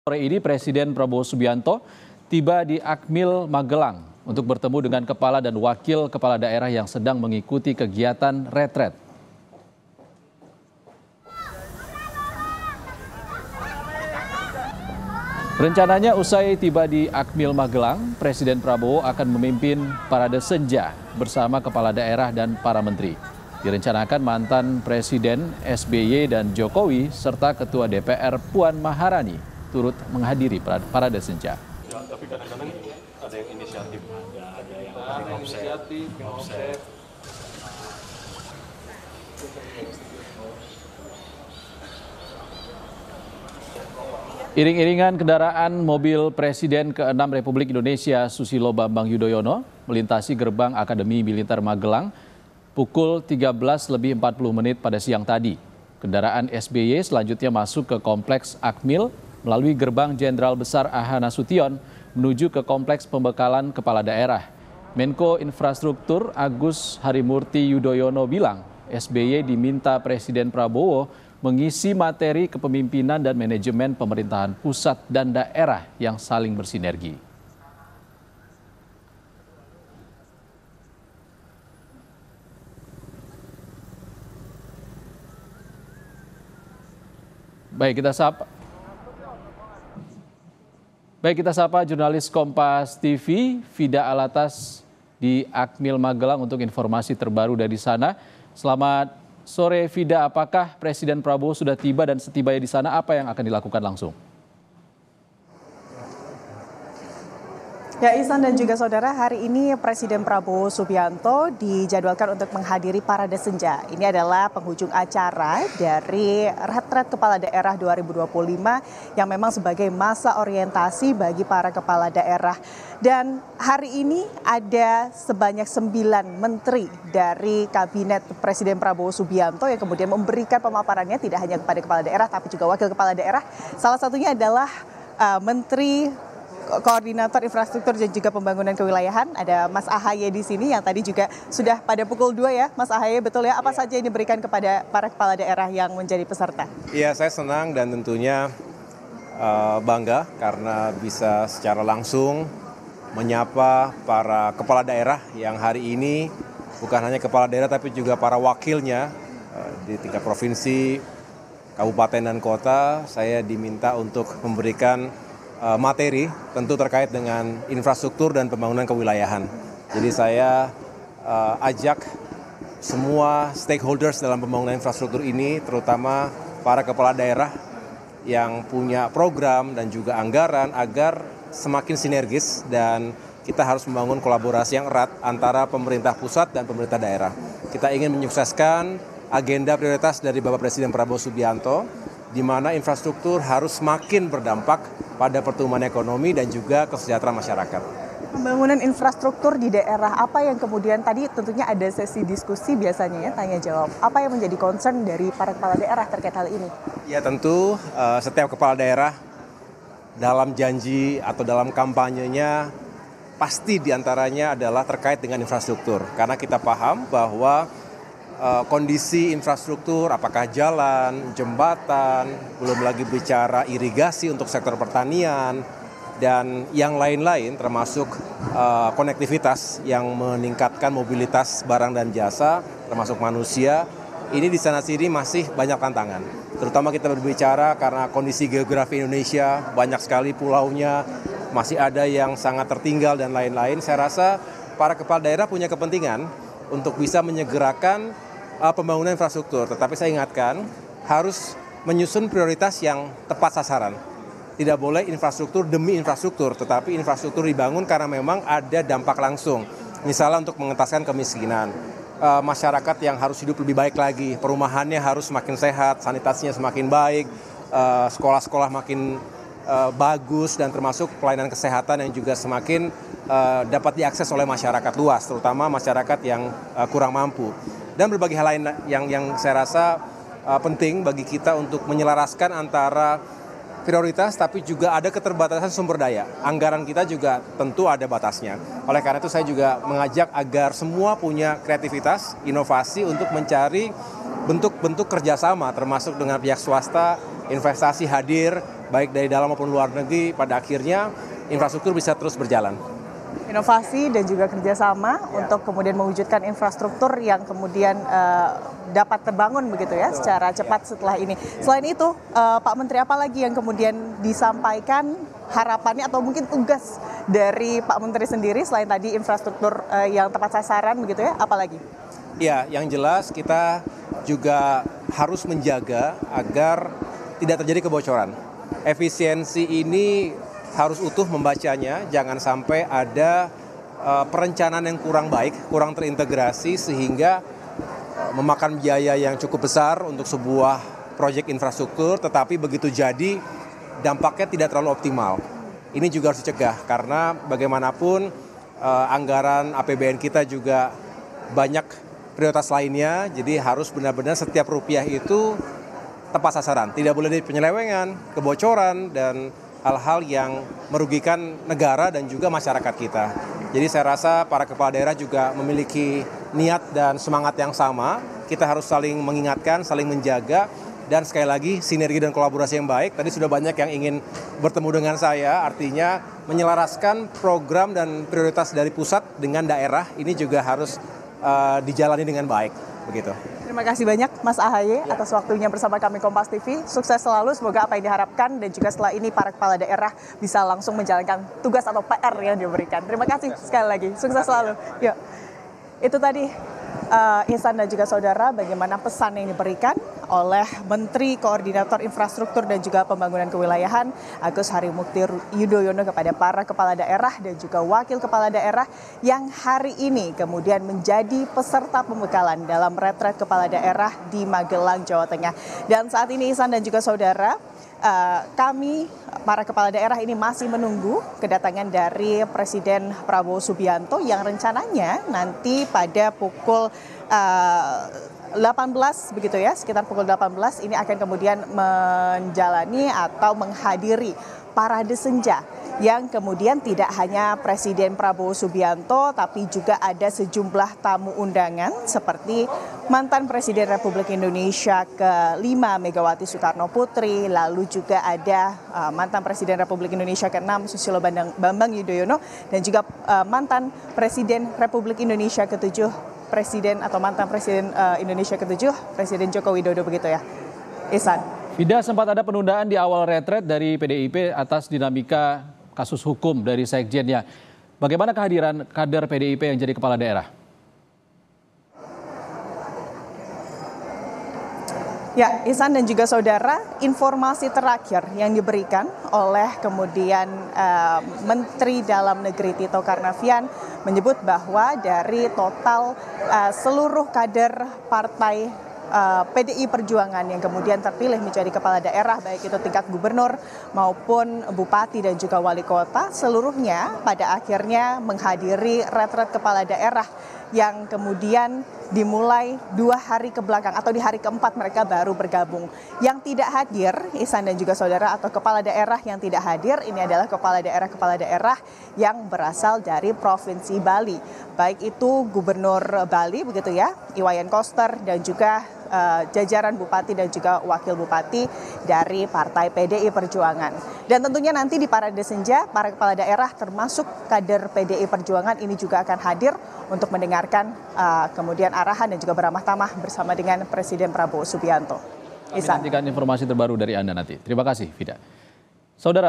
Sore ini Presiden Prabowo Subianto tiba di Akmil Magelang untuk bertemu dengan kepala dan wakil kepala daerah yang sedang mengikuti kegiatan retret. Rencananya usai tiba di Akmil Magelang, Presiden Prabowo akan memimpin parade senja bersama kepala daerah dan para menteri. Direncanakan mantan Presiden SBY dan Jokowi serta Ketua DPR Puan Maharani turut menghadiri parade senja. Ya, tapi kadang-kadang ada yang inisiatif. Ada yang offset. Iring-iringan kendaraan mobil Presiden ke-6 Republik Indonesia Susilo Bambang Yudhoyono melintasi gerbang Akademi Militer Magelang pukul 13.40 pada siang tadi. Kendaraan SBY selanjutnya masuk ke Kompleks Akmil melalui gerbang Jenderal Besar A.H. Nasution menuju ke Kompleks Pembekalan Kepala Daerah. Menko Infrastruktur Agus Harimurti Yudhoyono bilang SBY diminta Presiden Prabowo mengisi materi kepemimpinan dan manajemen pemerintahan pusat dan daerah yang saling bersinergi. Baik, kita sapa jurnalis Kompas TV, Vida Alatas di Akmil Magelang untuk informasi terbaru dari sana. Selamat sore Vida, apakah Presiden Prabowo sudah tiba dan setibanya di sana apa yang akan dilakukan langsung? Ya, Ihsan dan juga saudara, hari ini Presiden Prabowo Subianto dijadwalkan untuk menghadiri parade senja. Ini adalah penghujung acara dari retret kepala daerah 2025 yang memang sebagai masa orientasi bagi para kepala daerah. Dan hari ini ada sebanyak 9 menteri dari kabinet Presiden Prabowo Subianto yang kemudian memberikan pemaparannya tidak hanya kepada kepala daerah tapi juga wakil kepala daerah. Salah satunya adalah Menteri Koordinator Infrastruktur dan juga Pembangunan Kewilayahan, ada Mas Ahaye di sini yang tadi juga sudah pada pukul 2 ya, Mas Ahaye, betul ya? Apa saja yang diberikan kepada para kepala daerah yang menjadi peserta? Iya, saya senang dan tentunya bangga karena bisa secara langsung menyapa para kepala daerah yang hari ini bukan hanya kepala daerah tapi juga para wakilnya di tingkat provinsi, kabupaten dan kota. Saya diminta untuk memberikan materi tentu terkait dengan infrastruktur dan pembangunan kewilayahan. Jadi saya ajak semua stakeholders dalam pembangunan infrastruktur ini, terutama para kepala daerah yang punya program dan juga anggaran agar semakin sinergis dan kita harus membangun kolaborasi yang erat antara pemerintah pusat dan pemerintah daerah. Kita ingin menyukseskan agenda prioritas dari Bapak Presiden Prabowo Subianto, di mana infrastruktur harus semakin berdampak pada pertumbuhan ekonomi dan juga kesejahteraan masyarakat. Pembangunan infrastruktur di daerah, apa yang kemudian tadi tentunya ada sesi diskusi biasanya ya, tanya jawab. Apa yang menjadi concern dari para kepala daerah terkait hal ini? Ya tentu setiap kepala daerah dalam janji atau dalam kampanyenya pasti diantaranya adalah terkait dengan infrastruktur. Karena kita paham bahwa kondisi infrastruktur, apakah jalan, jembatan, belum lagi bicara irigasi untuk sektor pertanian, dan yang lain-lain termasuk konektivitas yang meningkatkan mobilitas barang dan jasa, termasuk manusia, ini di sana sini masih banyak tantangan. Terutama kita berbicara karena kondisi geografi Indonesia, banyak sekali pulaunya, masih ada yang sangat tertinggal dan lain-lain. Saya rasa para kepala daerah punya kepentingan untuk bisa menyegerakan pembangunan infrastruktur, tetapi saya ingatkan harus menyusun prioritas yang tepat sasaran. Tidak boleh infrastruktur demi infrastruktur, tetapi infrastruktur dibangun karena memang ada dampak langsung. Misalnya untuk mengentaskan kemiskinan, masyarakat yang harus hidup lebih baik lagi, perumahannya harus semakin sehat, sanitasinya semakin baik, sekolah-sekolah makin bagus, dan termasuk pelayanan kesehatan yang juga semakin dapat diakses oleh masyarakat luas, terutama masyarakat yang kurang mampu. Dan berbagai hal lain yang saya rasa penting bagi kita untuk menyelaraskan antara prioritas tapi juga ada keterbatasan sumber daya. Anggaran kita juga tentu ada batasnya. Oleh karena itu saya juga mengajak agar semua punya kreativitas, inovasi untuk mencari bentuk-bentuk kerjasama termasuk dengan pihak swasta, investasi hadir, baik dari dalam maupun luar negeri, pada akhirnya infrastruktur bisa terus berjalan. Inovasi dan juga kerjasama untuk kemudian mewujudkan infrastruktur yang kemudian dapat terbangun begitu ya secara cepat setelah ini. Selain itu, Pak Menteri, apa lagi yang kemudian disampaikan harapannya atau mungkin tugas dari Pak Menteri sendiri selain tadi infrastruktur yang tepat sasaran begitu ya, apalagi? Ya, yang jelas kita juga harus menjaga agar tidak terjadi kebocoran. Efisiensi ini harus utuh membacanya, jangan sampai ada perencanaan yang kurang baik, kurang terintegrasi sehingga memakan biaya yang cukup besar untuk sebuah proyek infrastruktur, tetapi begitu jadi dampaknya tidak terlalu optimal. Ini juga harus dicegah karena bagaimanapun anggaran APBN kita juga banyak prioritas lainnya, jadi harus benar-benar setiap rupiah itu tepat sasaran. Tidak boleh ada penyelewengan, kebocoran, dan hal-hal yang merugikan negara dan juga masyarakat kita. Jadi saya rasa para kepala daerah juga memiliki niat dan semangat yang sama. Kita harus saling mengingatkan, saling menjaga, dan sekali lagi sinergi dan kolaborasi yang baik. Tadi sudah banyak yang ingin bertemu dengan saya, artinya menyelaraskan program dan prioritas dari pusat dengan daerah ini juga harus dijalani dengan baik, begitu. Terima kasih banyak Mas Ahaye atas waktunya bersama kami Kompas TV. Sukses selalu, semoga apa yang diharapkan dan juga setelah ini para kepala daerah bisa langsung menjalankan tugas atau PR yang diberikan. Terima kasih sekali lagi, sukses selalu. Yuk. Itu tadi Ihsan dan juga saudara bagaimana pesan yang diberikan oleh Menteri Koordinator Infrastruktur dan juga Pembangunan Kewilayahan Agus Harimukti Yudhoyono kepada para kepala daerah dan juga wakil kepala daerah yang hari ini kemudian menjadi peserta pembekalan dalam retret kepala daerah di Magelang, Jawa Tengah. Dan saat ini Ihsan dan juga saudara, kami para kepala daerah ini masih menunggu kedatangan dari Presiden Prabowo Subianto yang rencananya nanti pada pukul 18 begitu ya, sekitar pukul 18 ini akan kemudian menjalani atau menghadiri parade senja yang kemudian tidak hanya Presiden Prabowo Subianto tapi juga ada sejumlah tamu undangan seperti mantan Presiden Republik Indonesia ke-5 Megawati Soekarno Putri, lalu juga ada mantan Presiden Republik Indonesia ke-6 Susilo Bambang Yudhoyono dan juga mantan Presiden Republik Indonesia ke-7 Presiden atau mantan Presiden Indonesia ke-7 Presiden Joko Widodo begitu ya. Ihsan. Fida, sempat ada penundaan di awal retret dari PDIP atas dinamika kasus hukum dari sekjennya. Bagaimana kehadiran kader PDIP yang jadi kepala daerah? Ya, Ihsan dan juga saudara, informasi terakhir yang diberikan oleh kemudian Menteri Dalam Negeri Tito Karnavian menyebut bahwa dari total seluruh kader partai PDI Perjuangan yang kemudian terpilih menjadi kepala daerah baik itu tingkat gubernur maupun bupati dan juga wali kota, seluruhnya pada akhirnya menghadiri retret kepala daerah yang kemudian dimulai 2 hari ke belakang atau di hari keempat mereka baru bergabung. Yang tidak hadir, Ihsan dan juga saudara, atau kepala daerah yang tidak hadir ini adalah kepala daerah yang berasal dari Provinsi Bali. Baik itu Gubernur Bali begitu ya, Iwayan Koster, dan juga jajaran bupati dan juga wakil bupati dari Partai PDI Perjuangan. Dan tentunya nanti di parade senja para kepala daerah termasuk kader PDI Perjuangan ini juga akan hadir untuk mendengarkan kemudian arahan dan juga beramah tamah bersama dengan Presiden Prabowo Subianto. Kami nantikan informasi terbaru dari Anda nanti. Terima kasih, Fida. Saudara